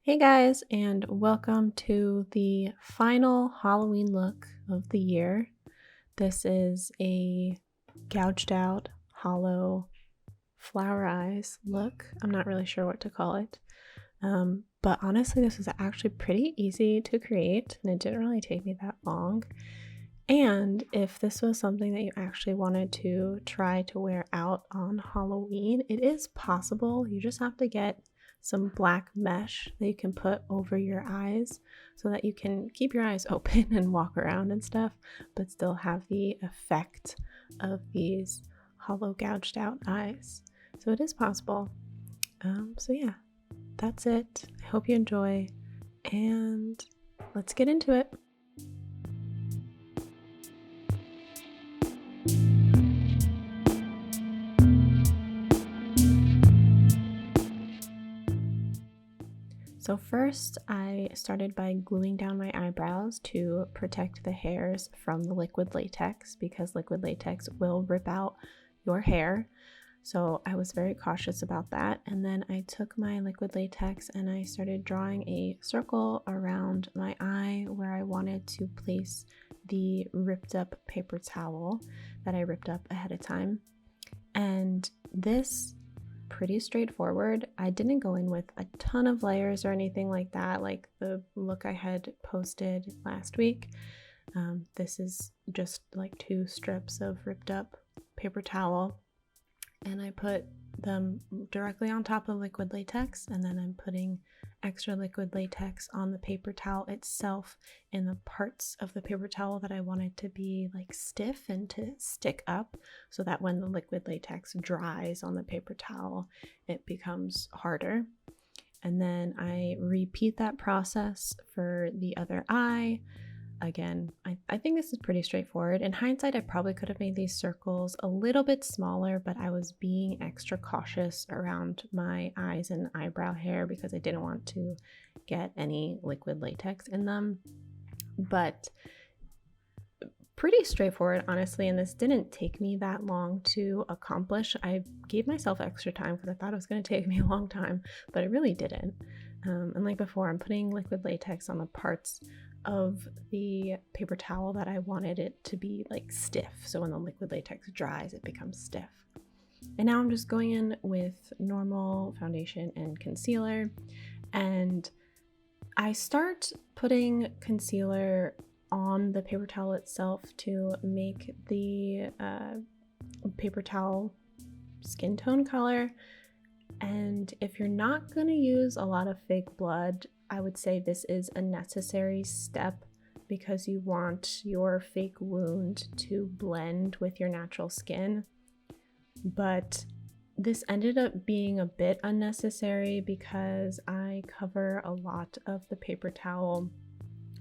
Hey guys, and welcome to the final Halloween look of the year. This is a gouged out, hollow flower eyes look. I'm not really sure what to call it. But honestly, this was actually pretty easy to create, and it didn't really take me that long. And if this was something that you actually wanted to try to wear out on Halloween, it is possible. You just have to get some black mesh that you can put over your eyes so that you can keep your eyes open and walk around and stuff, but still have the effect of these hollow gouged out eyes. So it is possible. So yeah, that's it. I hope you enjoy, and let's get into it. So first, I started by gluing down my eyebrows to protect the hairs from the liquid latex because liquid latex will rip out your hair. So I was very cautious about that. And then I took my liquid latex and I started drawing a circle around my eye where I wanted to place the ripped up paper towel that I ripped up ahead of time. And this pretty straightforward. I didn't go in with a ton of layers or anything like that, like the look I had posted last week. This is just like 2 strips of ripped up paper towel, and I put them directly on top of liquid latex, and then I'm putting extra liquid latex on the paper towel itself in the parts of the paper towel that I wanted to be like stiff and to stick up, so that when the liquid latex dries on the paper towel, it becomes harder. And then I repeat that process for the other eye. Again, I think this is pretty straightforward. In hindsight, I probably could have made these circles a little bit smaller, but I was being extra cautious around my eyes and eyebrow hair because I didn't want to get any liquid latex in them. But pretty straightforward, honestly, and this didn't take me that long to accomplish. I gave myself extra time because I thought it was going to take me a long time, but it really didn't. And like before, I'm putting liquid latex on the parts of the paper towel that I wanted it to be like stiff, so when the liquid latex dries, it becomes stiff. And now I'm just going in with normal foundation and concealer, and I start putting concealer on the paper towel itself to make the paper towel skin tone color. And if you're not going to use a lot of fake blood, I would say this is a necessary step because you want your fake wound to blend with your natural skin. But this ended up being a bit unnecessary because I cover a lot of the paper towel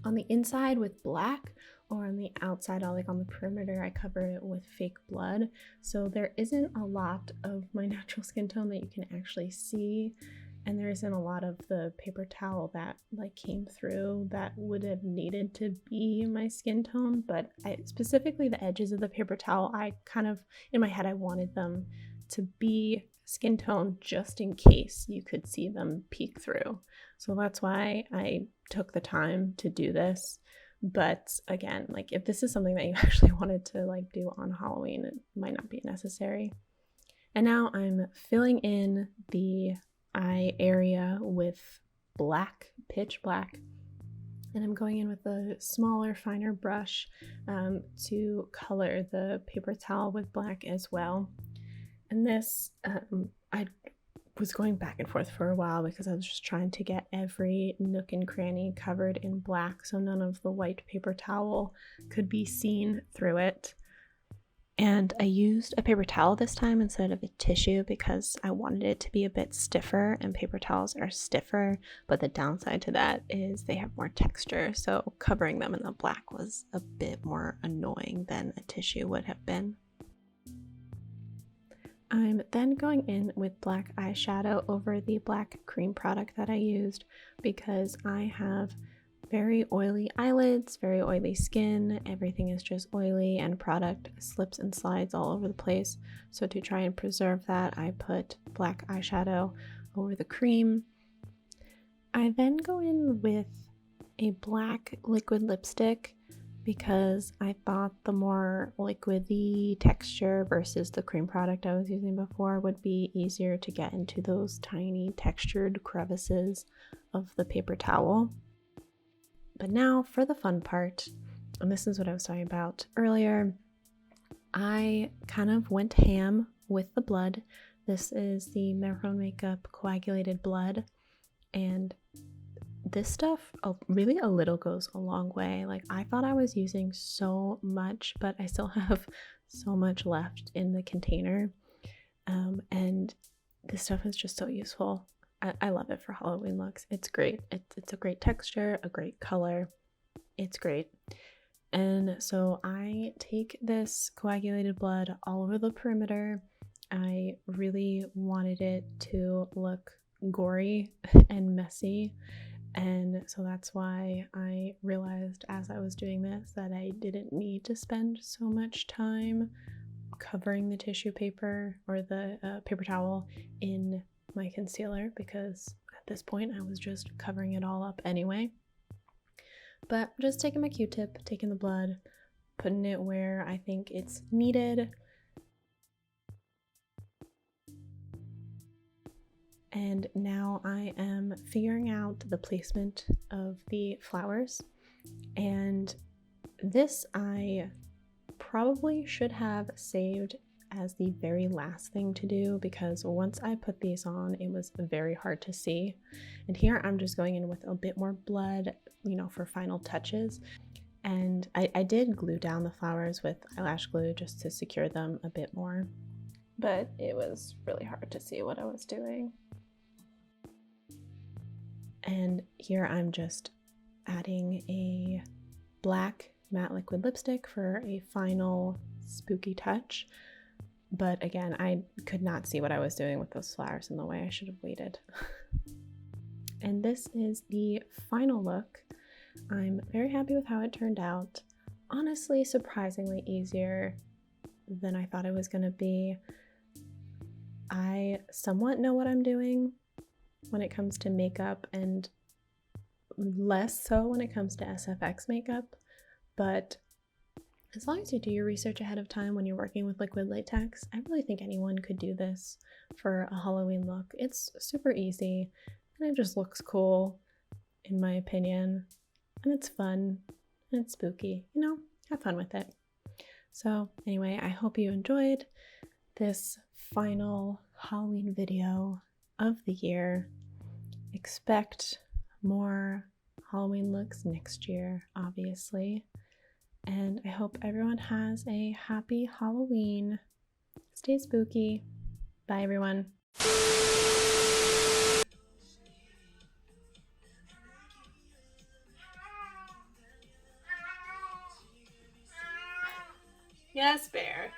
on the inside with black, or on the outside, like on the perimeter, I cover it with fake blood. So there isn't a lot of my natural skin tone that you can actually see, and there isn't a lot of the paper towel that like came through that would have needed to be my skin tone. But specifically the edges of the paper towel, I kind of, in my head, I wanted them to be skin tone just in case you could see them peek through. So that's why I took the time to do this. But again, like if this is something that you actually wanted to like do on Halloween, it might not be necessary. And now I'm filling in the eye area with black, pitch black, and I'm going in with a smaller, finer brush to color the paper towel with black as well. And this, I was going back and forth for a while because I was just trying to get every nook and cranny covered in black so none of the white paper towel could be seen through it. And I used a paper towel this time instead of a tissue because I wanted it to be a bit stiffer, and paper towels are stiffer, but the downside to that is they have more texture, so covering them in the black was a bit more annoying than a tissue would have been. I'm then going in with black eyeshadow over the black cream product that I used because I have very oily eyelids, very oily skin. Everything is just oily and product slips and slides all over the place. So to try and preserve that, I put black eyeshadow over the cream. I then go in with a black liquid lipstick because I thought the more liquidy texture versus the cream product I was using before would be easier to get into those tiny textured crevices of the paper towel. But now for the fun part, and this is what I was talking about earlier, I kind of went ham with the blood. This is the Mehron Makeup Coagulated Blood, and this stuff, really a little goes a long way. Like, I thought I was using so much, but I still have so much left in the container. And this stuff is just so useful. I love it for Halloween looks. It's great. It's a great texture, a great color. It's great. And so I take this coagulated blood all over the perimeter. I really wanted it to look gory and messy. And so that's why I realized as I was doing this that I didn't need to spend so much time covering the tissue paper or the paper towel in my concealer, because at this point I was just covering it all up anyway. But just taking my Q-tip, taking the blood, putting it where I think it's needed. And now I am figuring out the placement of the flowers. And this I probably should have saved as the very last thing to do, because once I put these on, it was very hard to see. And here I'm just going in with a bit more blood, for final touches. And I did glue down the flowers with eyelash glue just to secure them a bit more. But it was really hard to see what I was doing. And here I'm just adding a black matte liquid lipstick for a final spooky touch. But again, I could not see what I was doing with those flowers in the way. I should have waited. And this is the final look. I'm very happy with how it turned out. Honestly, surprisingly easier than I thought it was going to be. I somewhat know what I'm doing when it comes to makeup, and less so when it comes to SFX makeup, but as long as you do your research ahead of time when you're working with liquid latex, I really think anyone could do this for a Halloween look. It's super easy and it just looks cool, in my opinion, and it's fun and it's spooky. Have fun with it. So anyway, I hope you enjoyed this final Halloween video of the year. Expect more Halloween looks next year, obviously. And I hope everyone has a happy Halloween. Stay spooky. Bye, everyone. Yes, Bear.